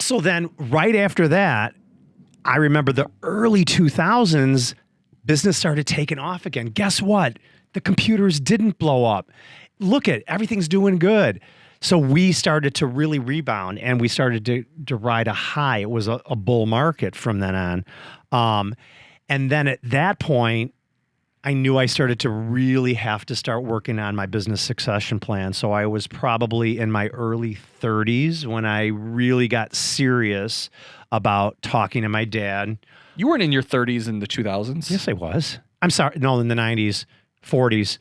So then right after that, I remember the early 2000s, business started taking off again. Guess what? The computers didn't blow up. Look at everything's doing good. So we started to really rebound, and we started to ride a high. It was a bull market from then on. And then at that point, I knew I started to really have to start working on my business succession plan. So I was probably in my early 30s when I really got serious about talking to my dad. You weren't in your 30s in the 2000s? Yes, I was. I'm sorry. No, in the 90s, 40s.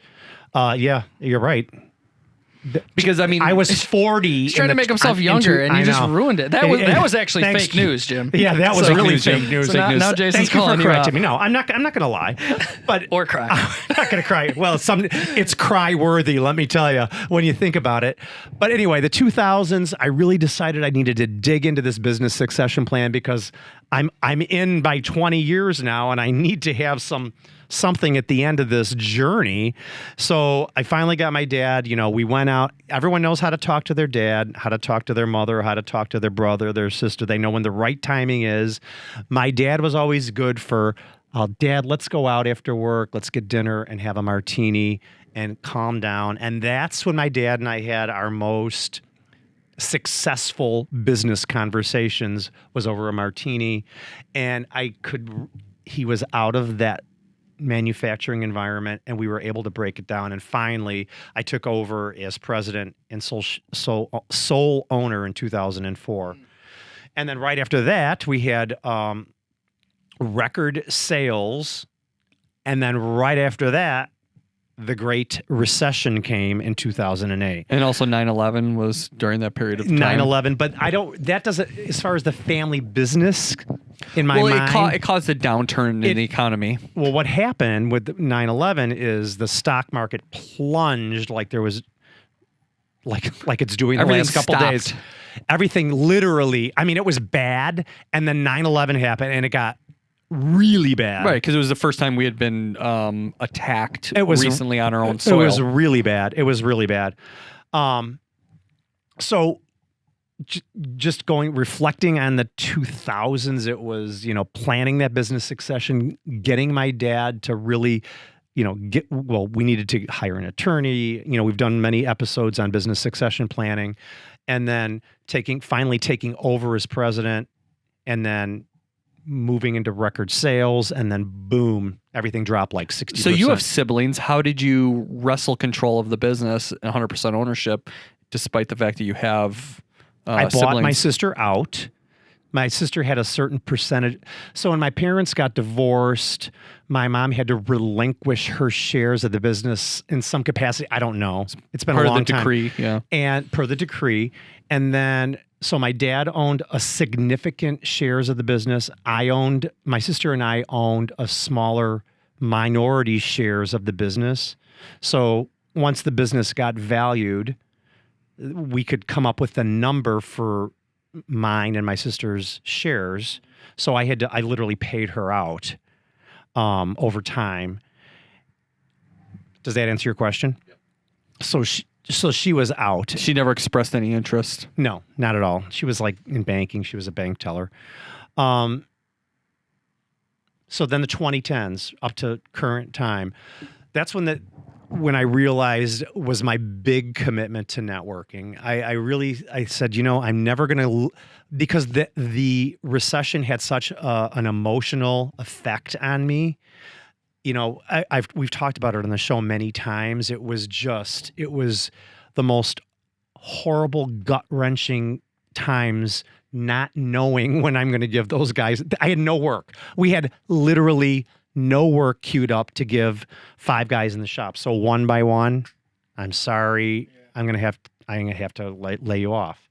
Yeah, you're right. Because I mean, I was 40. He's trying to make himself younger, and you just ruined it. That was actually Thanks. fake news, Jim. Yeah, that was really fake news. So now Jason's Thank you calling for you correcting out. me. No, I'm not going to lie, but Or cry. I'm not going to cry. Well, it's cry worthy. Let me tell you when you think about it. But anyway, the 2000s, I really decided I needed to dig into this business succession plan because I'm in by 20 years now, and I need to have something at the end of this journey. So I finally got my dad. We went out. Everyone knows how to talk to their dad, how to talk to their mother, how to talk to their brother, their sister. They know when the right timing is. My dad was always good for, Dad, let's go out after work. Let's get dinner and have a martini and calm down. And that's when my dad and I had our most successful business conversations, was over a martini. And he was out of that manufacturing environment, and we were able to break it down. And finally, I took over as president and sole owner in 2004. And then right after that, we had record sales. And then right after that, the Great Recession came in 2008. And also 9/11 was during that period of time. 9/11, but that doesn't, as far as the family business in my mind. It caused a downturn in the economy. Well, what happened with 9/11 is the stock market plunged like there was, like it's doing the Everything last couple stopped. days. Everything literally, it was bad. And then 9/11 happened, and it got really bad. Right, because it was the first time we had been attacked recently on our own soil. It was really bad. So just reflecting on the 2000s, it was, planning that business succession, getting my dad to really, we needed to hire an attorney. We've done many episodes on business succession planning, and then finally taking over as president, and then moving into record sales, and then boom, everything dropped like 60%. So you have siblings. How did you wrestle control of the business and 100% ownership, despite the fact that you have I siblings? bought my sister out. My sister had a certain percentage. So when my parents got divorced, my mom had to relinquish her shares of the business in some capacity. I don't know. It's been a long time. Per the decree, yeah. And per the decree. And then, so my dad owned a significant shares of the business. My sister and I owned a smaller minority shares of the business. So once the business got valued, we could come up with a number for mine and my sister's shares. So I literally paid her out over time. Does that answer your question? Yep. So she was out. She never expressed any interest. No, not at all. She was like in banking. She was a bank teller. So then the 2010s up to current time, that's when I realized was my big commitment to networking. I said, I'm never going to, because the recession had such an emotional effect on me. We've talked about it on the show many times. It was the most horrible, gut-wrenching times, not knowing when I'm going to give those guys. I had no work. We had literally no work queued up to give 5 guys in the shop. So one by one, I'm sorry, I'm gonna have to lay you off.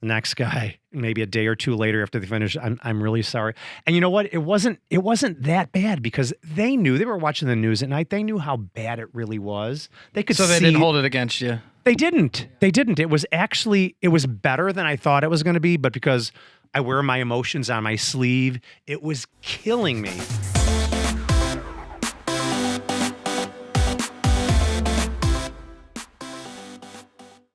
The next guy, maybe a day or two later after they finish, I'm really sorry. And you know what? It wasn't that bad, because they were watching the news at night. They knew how bad it really was. They didn't hold it against you. They didn't. It was better than I thought it was going to be, but because I wear my emotions on my sleeve, it was killing me.